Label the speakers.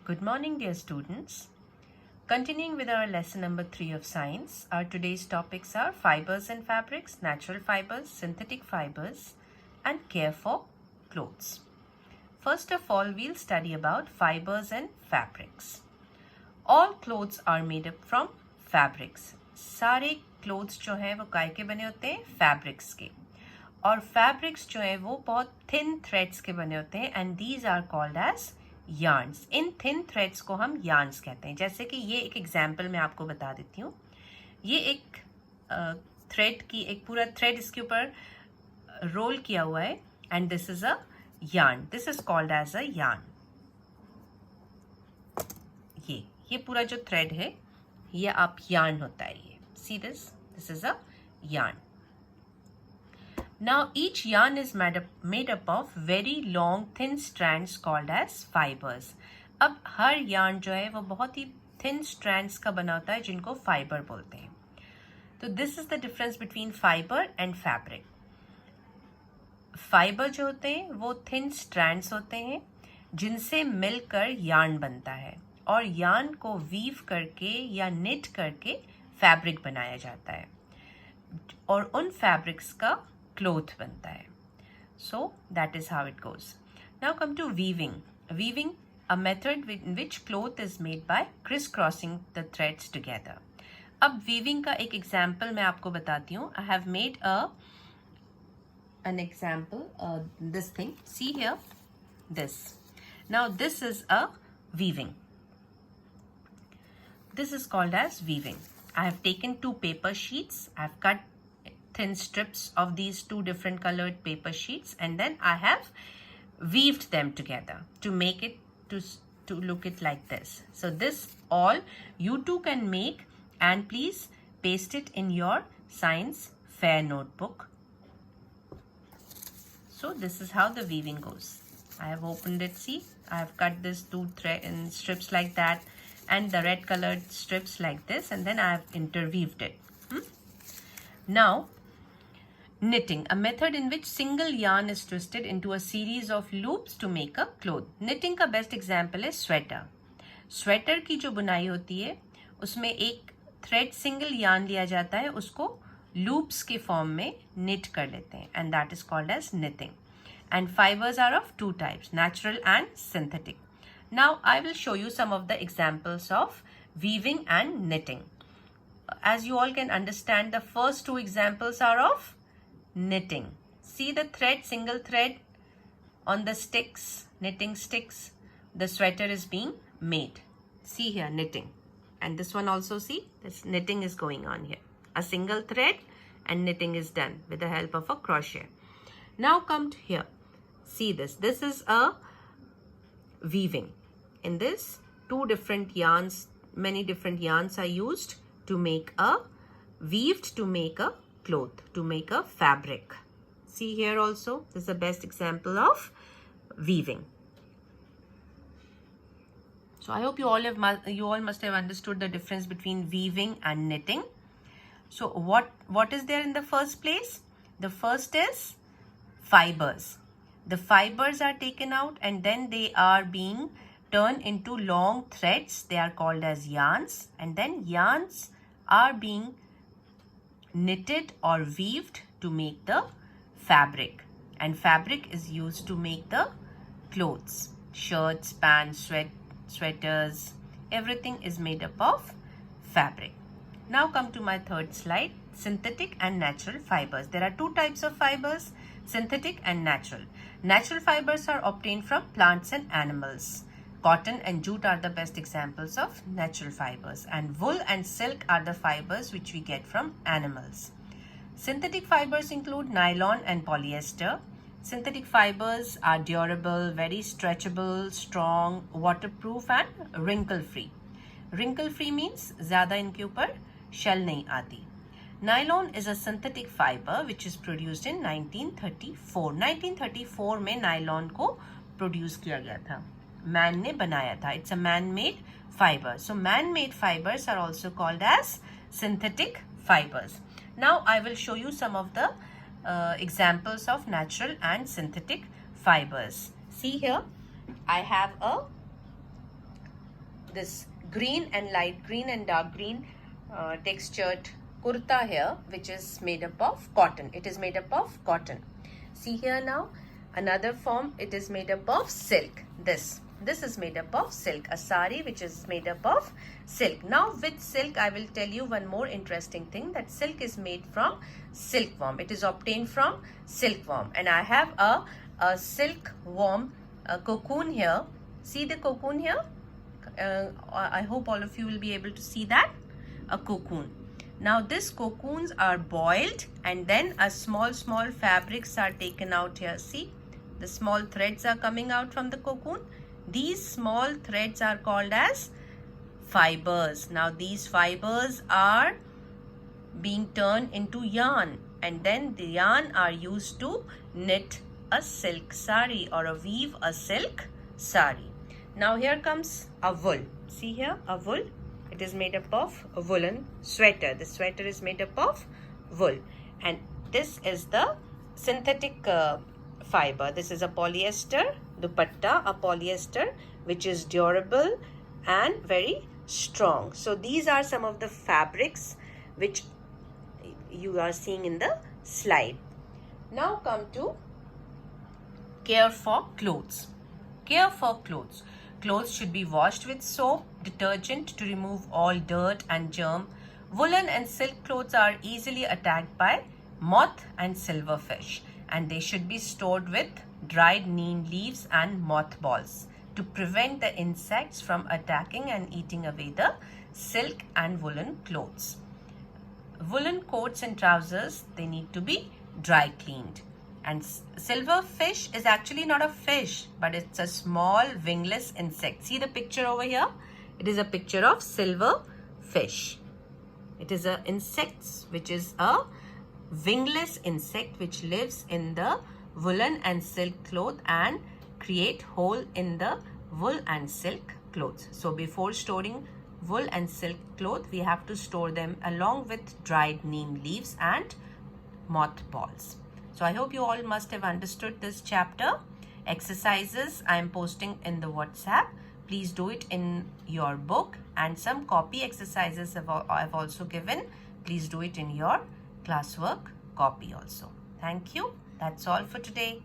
Speaker 1: Good morning, dear students. Continuing with our lesson number 3 of science, our today's topics are fibers and fabrics, natural fibers, synthetic fibers, and care for clothes. First of all, we'll study about fibers and fabrics. All clothes are made up from fabrics. सारे clothes जो हैं वो काय के बने होते हैं? Fabrics के. और fabrics जो हैं वो बहुत thin threads के बने होते हैं and these are called as yarns. In thin threads को हम yarns कहते हैं. जैसे कि ये एक एग्जाम्पल मैं आपको बता देती हूँ. ये एक थ्रेड की एक पूरा थ्रेड इसके ऊपर रोल किया हुआ है and this is a yarn. This is called as a yarn. ये पूरा जो थ्रेड है ये आप yarn होता है. ये see this is a yarn. Now each yarn is made up of very long thin strands called as fibers. अब हर yarn जो है वो बहुत ही thin strands का बना होता है जिनको fiber बोलते हैं. तो this is the difference between fiber and fabric. Fiber जो होते हैं वो thin strands होते हैं जिनसे मिलकर yarn बनता है और yarn को weave करके या knit करके fabric बनाया जाता है और उन fabrics का cloth बनता है. So that is how it goes. Now come to weaving. Weaving, a method in which cloth is made by crisscrossing the threads together. अब weaving का एक example मैं आपको बताती हूँ. I have made an example, this thing. See here, this. Now this is a weaving. This is called as weaving. I have taken 2 paper sheets. I have cut thin strips of these 2 different colored paper sheets and then I have weaved them together to make it to look it like this. So this all you too can make and please paste it in your science fair notebook. So this is how the weaving goes. I have opened it. See, I have cut this 2 strips like that and the red colored strips like this and then I have interweaved it. Now knitting, a method in which single yarn is twisted into a series of loops to make a cloth. Knitting का best example है sweater. Sweater की जो बुनाई होती है उसमें एक thread single yarn लिया जाता है, उसको loops के form में knit कर लेते हैं and that is called as knitting. And fibers are of 2 types, natural and synthetic. Now I will show you some of the examples of weaving and knitting. As you all can understand, the first 2 examples are of knitting. See the thread, single thread on the sticks, knitting sticks. The sweater is being made. See here, knitting. And this one also, see, this knitting is going on here. A single thread and knitting is done with the help of a crochet. Now come to here. See this. This is a weaving. In this, 2 different yarns, many different yarns are used to make a weaved to make a cloth, to make a fabric. See here also, this is the best example of weaving. So I hope you all must have understood the difference between weaving and knitting. So what is there in the first place? The first is fibers. The fibers are taken out and then they are being turned into long threads. They are called as yarns and then yarns are being knitted or weaved to make the fabric and fabric is used to make the clothes, shirts, pants, sweaters, everything is made up of fabric. Now come to my third slide, synthetic and natural fibers. There are 2 types of fibers, synthetic and natural. Natural fibers are obtained from plants and animals. Cotton and jute are the best examples of natural fibers and wool and silk are the fibers which we get from animals. Synthetic fibers include nylon and polyester. Synthetic fibers are durable, very stretchable, strong, waterproof and wrinkle free. Wrinkle free means ज़्यादा इनके ऊपर shell नहीं आती. Nylon is a synthetic fiber which is produced in 1934. 1934 में nylon को produce किया गया था. Man ने बनाया था. It's a man-made fiber. So man-made fibers are also called as synthetic fibers. Now I will show you some of the examples of natural and synthetic fibers. See here, I have a this green and light green and dark green textured kurta here, which is made up of cotton. It is made up of cotton. See here now, another form, it is made up of silk. This is made up of silk, a sari which is made up of silk. Now with silk, I will tell you one more interesting thing, that silk is made from silkworm. It is obtained from silkworm, and I have a silkworm cocoon here. See the cocoon here? I hope all of you will be able to see that, a cocoon. Now this cocoons are boiled, and then a small fabrics are taken out here. See, the small threads are coming out from the cocoon. These small threads are called as fibers. Now these fibers are being turned into yarn, and then the yarn are used to knit a silk sari or weave a silk sari. Now here comes a wool. See here, a wool. It is made up of a woolen sweater. The sweater is made up of wool, and this is the synthetic fiber. This is a polyester dupatta, a polyester which is durable and very strong. So these are some of the fabrics which you are seeing in the slide. Now come to care for clothes. Care for clothes. Clothes should be washed with soap, detergent to remove all dirt and germ. Woolen and silk clothes are easily attacked by moth and silverfish, and they should be stored with dried neem leaves and mothballs to prevent the insects from attacking and eating away the silk and woolen clothes. Woolen coats and trousers, they need to be dry cleaned. And silverfish is actually not a fish, but it's a small wingless insect. See the picture over here? It is a picture of silverfish. It is a insect which is a wingless insect which lives in the woolen and silk cloth and create hole in the wool and silk clothes. So before storing wool and silk cloth, we have to store them along with dried neem leaves and mothballs. So I hope you all must have understood this chapter. Exercises I am posting in the WhatsApp. Please do it in your book, and some copy exercises I've also given. Please do it in your classwork copy also. Thank you. That's all for today.